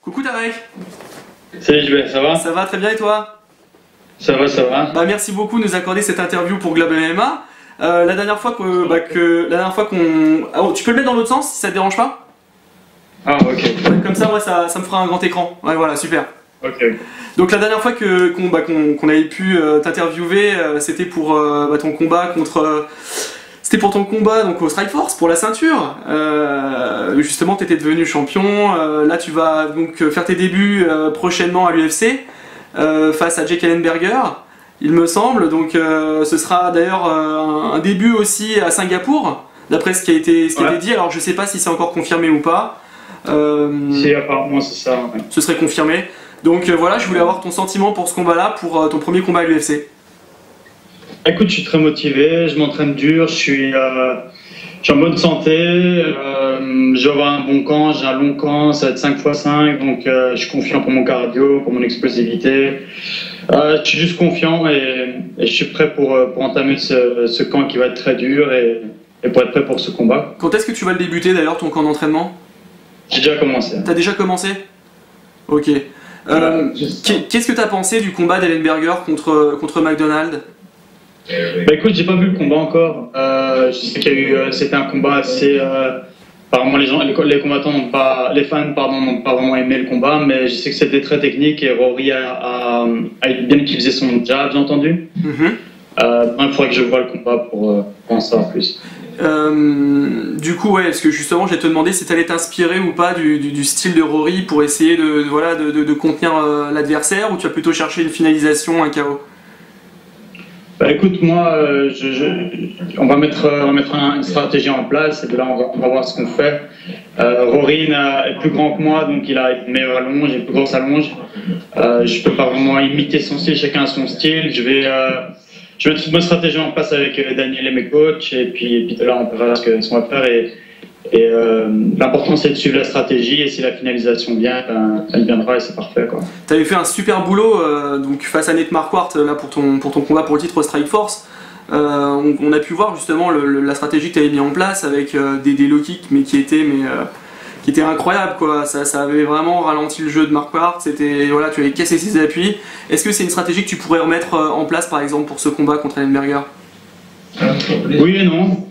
Coucou Tarek. Salut JB, ça va? Ça va très bien et toi? Ça va, ça va. Bah, merci beaucoup de nous accorder cette interview pour Globe MMA. La dernière fois qu'on... Ah, oh, tu peux le mettre dans l'autre sens si ça te dérange pas? Ah, ok. Ouais, comme ça, moi, ça me fera un grand écran. Ouais, voilà, super. Ok. Donc la dernière fois qu'on avait pu t'interviewer, c'était pour ton combat contre... C'était pour ton combat donc, au Strikeforce, pour la ceinture. Justement, tu étais devenu champion. Là, tu vas donc faire tes débuts prochainement à l'UFC face à Jake Ellenberger, il me semble. Donc ce sera d'ailleurs un début aussi à Singapour, d'après ce qui a été dit. Alors je sais pas si c'est encore confirmé ou pas. Si, apparemment c'est ça. Ouais. Ce serait confirmé. Donc voilà, je voulais avoir ton sentiment pour ce combat-là, pour ton premier combat à l'UFC. Écoute, je suis très motivé, je m'entraîne dur, je suis en bonne santé, je vais avoir un bon camp, j'ai un long camp, ça va être 5x5, donc je suis confiant pour mon cardio, pour mon explosivité. Je suis juste confiant et je suis prêt pour entamer ce camp qui va être très dur et pour être prêt pour ce combat. Quand est-ce que tu vas le débuter d'ailleurs, ton camp d'entraînement? J'ai déjà commencé. T'as déjà commencé? Ok. Qu'est-ce que t'as pensé du combat d'Ellenberger contre McDonald? Bah écoute, j'ai pas vu le combat encore. Je sais qu'il y a eu, c'était un combat assez. Apparemment, les combattants n'ont pas, les fans pardon, n'ont pas vraiment aimé le combat, mais je sais que c'était très technique et Rory a bien utilisé son jab, j'ai entendu. Il faudrait que je voie le combat pour en savoir plus. Du coup, ouais, parce que justement, je vais te demander si tu allais t'inspirer ou pas du style de Rory pour essayer de contenir l'adversaire, ou tu vas plutôt chercher une finalisation, un KO? Bah écoute, moi, on va mettre une stratégie en place et de là on va voir ce qu'on fait. Rory est plus grand que moi, donc il a une meilleure allonge, une plus grosse allonge. Je peux pas vraiment imiter son style, chacun a son style. Je vais mettre une bonne stratégie en place avec Daniel et mes coachs et puis de là on verra ce qu'on va faire. Et l'important c'est de suivre la stratégie et si la finalisation vient, elle viendra et c'est parfait quoi. Tu avais fait un super boulot donc face à Nate Marquardt là pour ton combat pour le titre au Strikeforce. On a pu voir justement la stratégie que tu avais mis en place avec des low kicks mais qui étaient incroyables quoi. Ça avait vraiment ralenti le jeu de Marquardt. C'était voilà, tu avais cassé ses appuis. Est-ce que c'est une stratégie que tu pourrais remettre en place par exemple pour ce combat contre Ellenberger? Oui et non.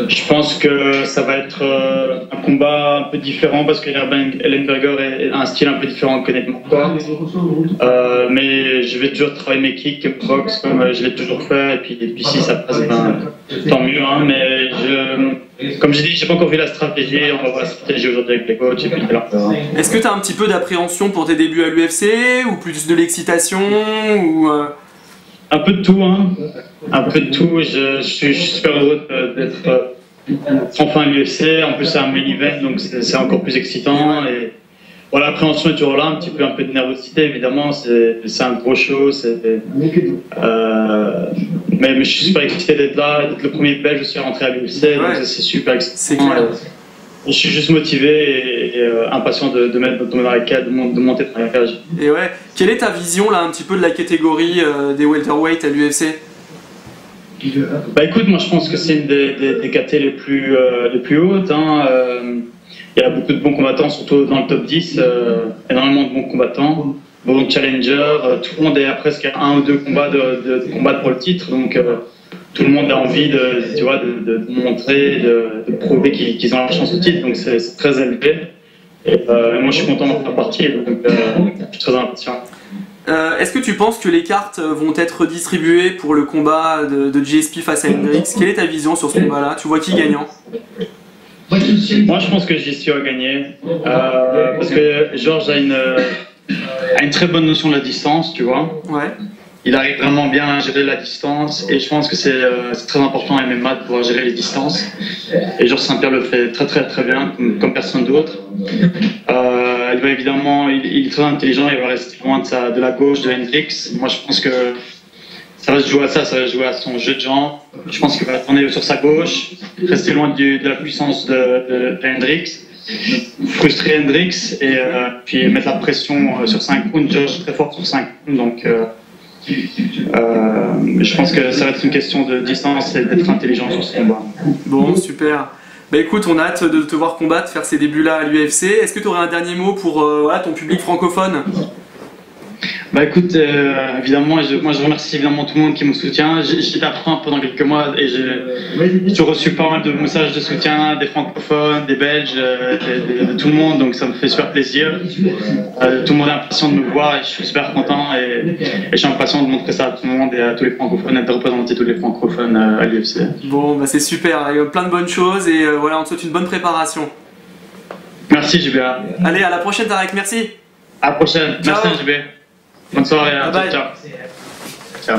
Je pense que ça va être un combat un peu différent parce que Ellenberger a un style un peu différent que Nate Marquardt. Mais je vais toujours travailler mes kicks, mes box comme je l'ai toujours fait. Et puis si ça passe, ben, tant mieux. Hein, mais comme j'ai dit, j'ai pas encore vu la stratégie. On va voir la stratégie aujourd'hui avec les coachs. Et puis là, est-ce que tu as un petit peu d'appréhension pour tes débuts à l'UFC ou plus de l'excitation ou Un peu de tout, hein. Un peu de tout. Je suis super heureux d'être enfin à l'UFC. En plus, c'est un main event, donc c'est encore plus excitant. Et voilà, l'appréhension est toujours là, un peu de nervosité, évidemment. C'est un gros show. Mais je suis super excité d'être là, d'être le premier Belge aussi à rentrer à l'UFC. Donc c'est super excitant. C'est clair. Je suis juste motivé et impatient de tomber dans la cage, de monter dans la cage. Et ouais, quelle est ta vision là un petit peu de la catégorie des welterweight à l'UFC? Bah écoute, moi je pense que c'est une des catés les plus hautes. Hein. Il y a beaucoup de bons combattants, surtout dans le top 10, énormément de bons combattants, bons challengers. Tout le monde est à presque un ou deux combats de combattre pour le titre, donc tout le monde a envie de montrer, de prouver qu'ils ont la chance au titre, donc c'est très élevé. Et moi je suis content d'en faire partie, donc je suis très impatient. Est-ce que tu penses que les cartes vont être distribuées pour le combat de GSP face à Hendrix? Quelle est ta vision sur ce combat-là? Tu vois qui gagnant? Moi je pense que GSP va gagner, parce que Georges a une très bonne notion de la distance, tu vois. Ouais. Il arrive vraiment bien à gérer la distance et je pense que c'est très important en MMA de pouvoir gérer les distances. Et Georges Saint-Pierre le fait très très très bien, comme personne d'autre. Il va évidemment, il est très intelligent, il va rester loin de la gauche de Hendrix. Moi je pense que ça va se jouer à ça va se jouer à son jeu de jambes. Je pense qu'il va tourner sur sa gauche, rester loin de la puissance de Hendrix, frustrer Hendrix et puis mettre la pression sur 5 rounds. Georges est très fort sur 5 rounds, donc je pense que ça va être une question de distance et d'être intelligent sur ce combat. Bon, super. Bah écoute, on a hâte de te voir combattre, faire ces débuts-là à l'UFC. Est-ce que tu aurais un dernier mot pour voilà, ton public francophone? Bah écoute, évidemment, moi je remercie évidemment tout le monde qui me soutient. J'étais absent pendant quelques mois et j'ai reçu pas mal de messages de soutien des francophones, des Belges, de tout le monde, donc ça me fait super plaisir. Tout le monde est impatient de me voir et je suis super content et je suis impatient de montrer ça à tout le monde et à tous les francophones et de représenter tous les francophones à l'UFC. Bon, bah c'est super, il y a plein de bonnes choses et voilà, on te souhaite une bonne préparation. Merci JBA. Allez, à la prochaine Tarek, merci. À la prochaine. Ciao. Merci JB. Bonne soirée. Bye bye. Ciao. Ciao.